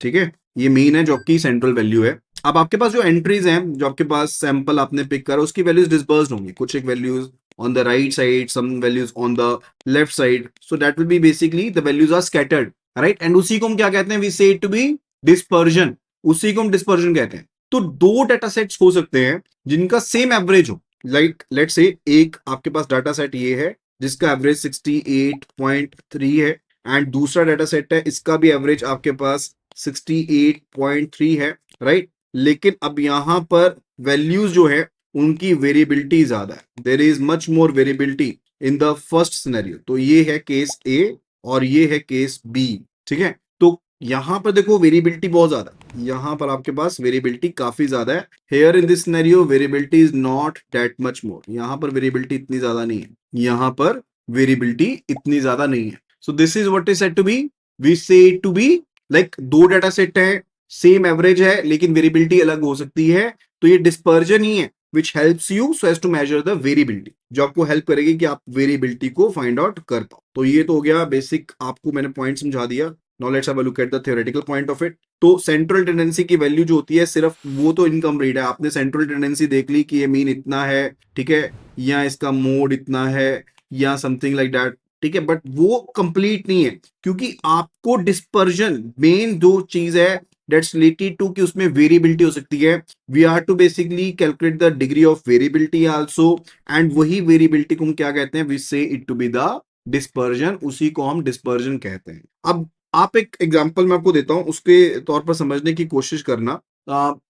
ठीक है, ये मीन है जो आपकी सेंट्रल वैल्यू है। अब आपके पास जो एंट्रीज हैं, जो आपके पास सैंपल आपने पिक करा, उसकी वैल्यूज डिस्पर्स्ड होंगी, कुछ एक values on the right side, some values on the left side, so that will be basically the values are scattered, right. And उसी को हम क्या कहते हैं, we say it to B dispersion, उसी को हम डिस्पर्जन कहते हैं। तो दो डाटा सेट्स हो सकते हैं जिनका सेम एवरेज हो, लाइक लेट से एक आपके पास डाटा सेट ये है जिसका एवरेज 68.3 है, एंड दूसरा डाटा सेट है, इसका भी एवरेज आपके पास 68.3 है, राइट। लेकिन अब यहां पर वैल्यूज जो है उनकी वेरिएबिलिटी ज्यादा है, there is much more variability in the first scenario. तो ये है केस ए और ये है केस बी, ठीक है। तो यहां पर देखो वेरिएबिलिटी बहुत ज्यादा है, यहां पर आपके पास वेरिएबिलिटी काफी ज्यादा है। Here in this scenario variability is not that much more, यहां पर वेरिएबिलिटी इतनी ज्यादा नहीं है, यहां पर वेरिएबिलिटी इतनी ज्यादा नहीं है। So this is what is said to be, we say it to be like दो डाटा सेट है, सेम एवरेज है, लेकिन वेरिएबिलिटी अलग हो सकती है। तो ये डिस्पर्जन ही है which helps you so as to measure the variability, जो आपको हेल्प करेगी कि आप वेरिएबिलिटी को फाइंड आउट कर पाओ। तो ये तो हो गया बेसिक, आपको मैंने पॉइंट समझा दिया। Now let's have a look at the theoretical point of it. तो सेंट्रल टेंडेंसी की वैल्यू जो होती है, सिर्फ वो तो इनकम्प्लीट है, आपने सेंट्रल टेंडेंसी देख ली कि ये मीन इतना है, ठीक है, या इसका मोड इतना है, या समथिंग लाइक दैट, ठीक है, बट वो कंप्लीट नहीं है, क्योंकि आपको डिस्पर्जन मेन जो चीज है दैट्स रिलेटेड टू कि उसमें वेरिएबिलिटी हो सकती है। We are to basically calculate the degree of variability also, and वही वेरिएबिलिटी को हम क्या कहते हैं, we say it to be the dispersion, उसी को हम डिस्पर्जन कहते हैं। अब आप एक एग्जांपल मैं आपको देता हूं, उसके तौर पर समझने की कोशिश करना।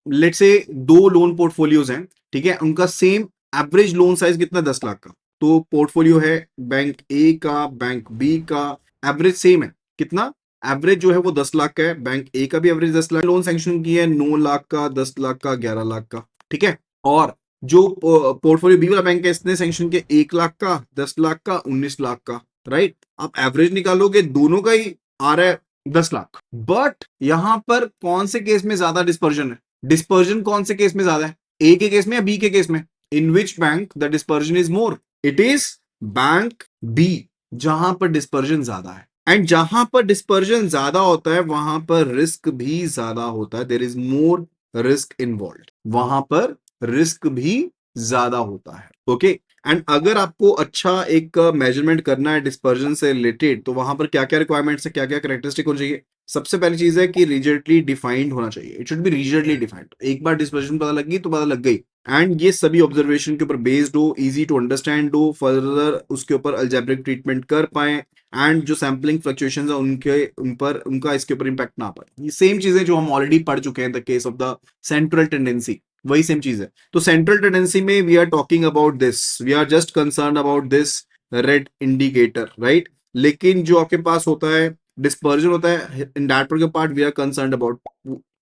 लेट्स से दो लोन पोर्टफोलियोज हैं, ठीक है, उनका सेम एवरेज लोन साइज कितना, 10 लाख का। तो पोर्टफोलियो है बैंक ए का, बैंक बी का, एवरेज सेम है, कितना एवरेज जो है वो 10 लाख का है, बैंक ए का भी एवरेज 10 लाख, लोन सैंक्शन की है 9 लाख का, 10 लाख का, 11 लाख का, ठीक है। और जो पोर्टफोलियो बी वाला बैंक है, इसने सैंक्शन किया 1 लाख का, 10 लाख का, 19 लाख का, राइट। आप एवरेज निकालोगे, दोनों का ही आ रहा है 10 लाख, बट यहां पर कौन से केस में ज्यादा डिस्पर्जन है, डिस्पर्जन कौन से केस में ज्यादा है, ए के केस में या बी के केस में, in which bank the dispersion is more, it is bank B, जहां पर डिस्पर्जन ज्यादा है। एंड जहां पर डिस्पर्जन ज्यादा होता है वहां पर रिस्क भी ज्यादा होता है, there is more risk involve, वहां पर रिस्क भी ज्यादा होता है, ओके। एंड अगर आपको अच्छा एक मेजरमेंट करना है डिस्पर्जन से रिलेटेड, तो वहां पर क्या क्या रिक्वायरमेंट्स है, क्या क्या कैरेक्टरिस्टिक होनी चाहिए। सबसे पहली चीज है कि रिजिडली डिफाइंड होना चाहिए, it should be rigidly defined, एक बार डिस्पर्जन पता लग गई तो पता लग गई। एंड ये सभी ऑब्जर्वेशन के ऊपर बेस्ड हो, इजी टू अंडरस्टैंड हो, फर्दर उसके ऊपर अल्जेब्रिक ट्रीटमेंट कर पाए, एंड जो सैम्पलिंग फ्लक्चुएशंस है उनके उन पर उनका इसके ऊपर इंपैक्ट ना पड़े। ये सेम चीजें जो हम ऑलरेडी पढ़ चुके हैं the case of the central tendency, वही सेम चीज है। तो सेंट्रल टेंडेंसी में we are talking about this, we are just concern about this red indicator, right. लेकिन जो आपके पास होता है डिस्पर्जन होता है, in that particular part we are concern about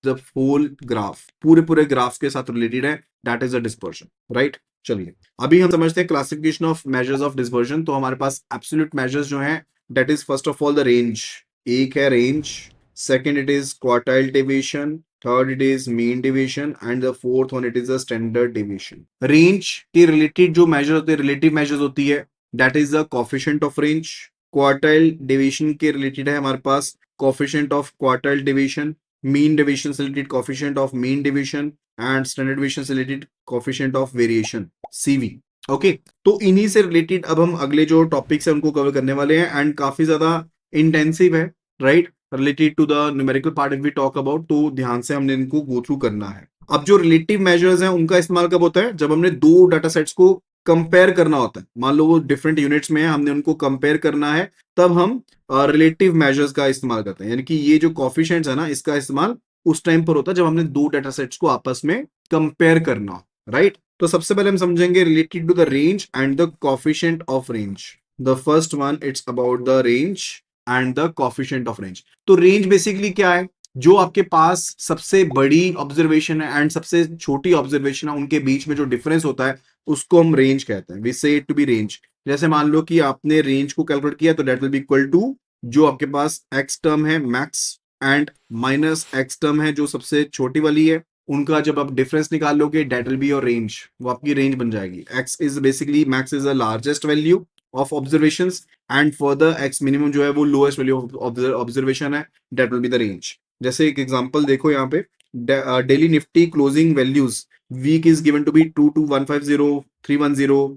the whole graph, पूरे पूरे ग्राफ के साथ रिलेटेड है, that is a dispersion, right. चलिए अभी हम समझते हैं classification of measures of dispersion. तो हमारे पास एब्सोल्यूट मेजर्स जो हैं, that is first of all the range, एक है range, second it is quartile deviation, third it is mean deviation, and the fourth one it is the standard deviation. Range के related जो measure होते हैं, relative measures होती है, that is the coefficient of range. Quartile deviation के related है हमारे पास coefficient of quartile deviation, mean deviation से related coefficient of mean deviation, and standard deviation से related coefficient of variation, CV, okay. तो इन्हीं से रिलेटेड अब हम अगले जो टॉपिक्स है उनको कवर करने वाले हैं, एंड काफी ज्यादा इंटेंसिव है, right, related to the numerical part if we talk about, तो ध्यान से हमने इनको गो थ्रू करना है। अब जो रिलेटिव मेजर्स हैं उनका इस्तेमाल कब होता है, जब हमने दो डाटा सेट्स को कंपेयर करना होता है, मान लो वो डिफरेंट यूनिट्स में है, हमने उनको कंपेयर करना है, तब हम रिलेटिव मेजर्स का इस्तेमाल करते हैं। यानी कि ये जो कॉफिशिएंट्स है ना, इसका इस्तेमाल उस टाइम पर होता है जब हमने दो डाटा सेट्स को आपस में कंपेयर करना हो, राइट। तो सबसे पहले हम समझेंगे related to the range and the coefficient of range. The first one it's about the range and the coefficient of range. तो रेंज बेसिकली क्या है, जो आपके पास सबसे बड़ी ऑब्जर्वेशन है एंड सबसे छोटी ऑब्जर्वेशन है, उनके बीच में जो डिफरेंस होता है उसको हम रेंज कहते हैं, we say it to B range. जैसे मान लो कि आपने रेंज को कैलकुलेट किया, तो that will be equal to जो आपके पास एक्स टर्म है max and minus x term है जो सबसे छोटी वाली है, उनका जब आप डिफरेंस निकाल लोगे that will be your range, वो आपकी रेंज बन जाएगी। X is basically max is the largest value of observations, and for the x minimum जो है वो लोएस्ट वैल्यू ऑफ ऑब्जर्वेशन है, that will be the range. जैसे एक एग्जांपल देखो यहाँ पे, daily Nifty closing values week is given to be 22150, 310,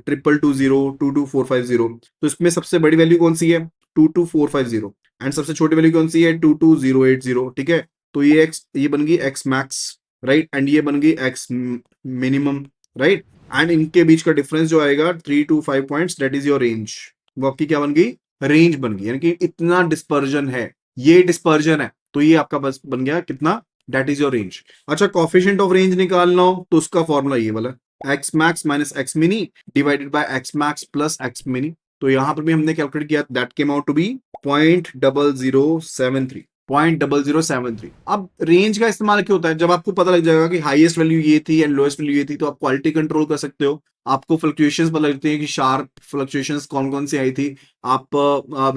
2220, 22450। तो इसमें सबसे बड़ी वैल्यू कौन सी है? 22450। एंड सबसे छोटी वैल्यू कौन सी है? 22080। ठीक है, तो ये बन गई एक्स मैक्स, राइट, एंड ये बन गई एक्स मिनिमम, राइट। एंड इनके बीच का डिफरेंस जो आएगा 3 to 5 points, that is your range. वो आपकी क्या बन गई? रेंज बन गई, यानी कि इतना डिस्पर्जन है, ये डिस्पर्जन है, तो ये आपका बस बन गया कितना? That is your range. अच्छा, कॉफिशिएंट ऑफ रेंज निकालना हो तो उसका फॉर्मूला ये वाला, x max minus x mini divided by x max plus x mini. तो यहां पर भी हमने कैलकुलेट किया, that came out to be 0.0073, 0.0073। अब रेंज का इस्तेमाल क्यों होता है? जब आपको पता लग जाएगा कि हाईएस्ट वैल्यू ये थी एंड लोएस्ट वैल्यू ये थी, तो आप क्वालिटी कंट्रोल कर सकते हो। आपको फ्लक्चुएशंस पता लगती है कि शार्प फ्लक्चुएशंस कौन कौन सी आई थी। आप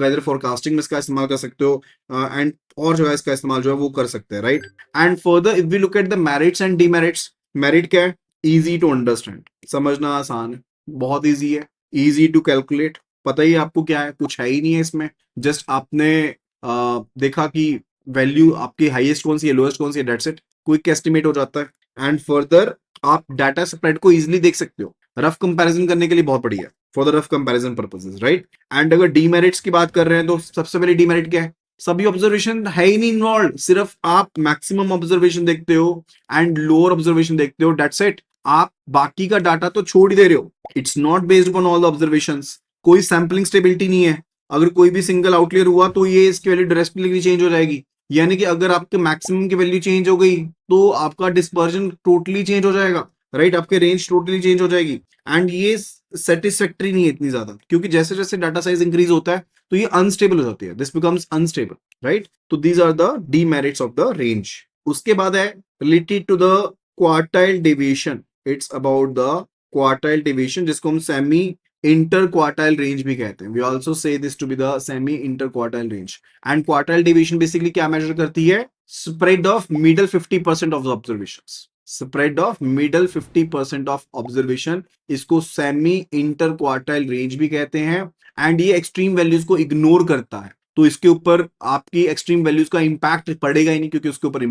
वेदर फोरकास्टिंग में इसका इस्तेमाल कर सकते हो, एंड और जो है इसका इस्तेमाल जो है वो कर सकते हैं, right. And further if we look at the merits and demerits, merit क्या है? इजी टू अंडरस्टैंड, समझना आसान है, बहुत इजी है, इजी टू कैलकुलेट, पता ही आपको क्या है, कुछ है ही नहीं है इसमें। जस्ट आपने देखा कि वैल्यू आपकी हाईएस्ट कौन सी है, लोएस्ट कौन सी है, डेट्स इट, क्विक एस्टिमेट हो जाता है। एंड फर्दर आप डाटा स्प्रेड को इजीली देख सकते हो, रफ कंपैरिजन करने के लिए बहुत बढ़िया है, for the rough comparison purposes, right. And अगर डीमेरिट्स की बात कर रहे हैं तो सबसे पहले डीमेरिट क्या है? सभी ऑब्जर्वेशन है ही नहीं इन्वॉल्व, सिर्फ आप मैक्सिमम ऑब्जर्वेशन देखते हो एंड लोअर ऑब्जर्वेशन देखते हो, डेट्स इट। आप बाकी का डाटा तो छोड़ ही दे रहे हो, it's not based upon all the observations, कोई सैम्पलिंग स्टेबिलिटी नहीं है। अगर कोई भी सिंगल आउटलियर हुआ तो ये इसकी वैल्यू ड्रेस्टिकली चेंज हो जाएगी, यानी कि अगर आपके मैक्सिमम की वैल्यू चेंज हो गई तो आपका डिस्पर्जन टोटली चेंज हो जाएगा, राइट, आपके रेंज टोटली चेंज हो जाएगी। एंड ये सेटिस्फैक्टरी नहीं है इतनी ज्यादा, क्योंकि जैसे जैसे डाटा साइज इंक्रीज होता है तो ये अनस्टेबल हो जाती है, दिस बिकम्स अनस्टेबल, राइट। तो these are the demerits of the range. उसके बाद है related to the quartile deviation, it's about the quartile deviation, जिसको हम सेमी इंटर क्वार्टाइल रेंज भी कहते हैं। We also say this to be the semi inter quartile range. And quartile deviation basically क्या measure करती है? Spread of middle 50% of the observations, spread of middle 50% of observation, इसको semi inter quartile range भी कहते हैं। And ये extreme values को ignore करता है, तो इसके ऊपर आपकी एक्सट्रीम वैल्यूज का इंपैक्ट पड़ेगा ही नहीं, क्योंकि उसके ऊपर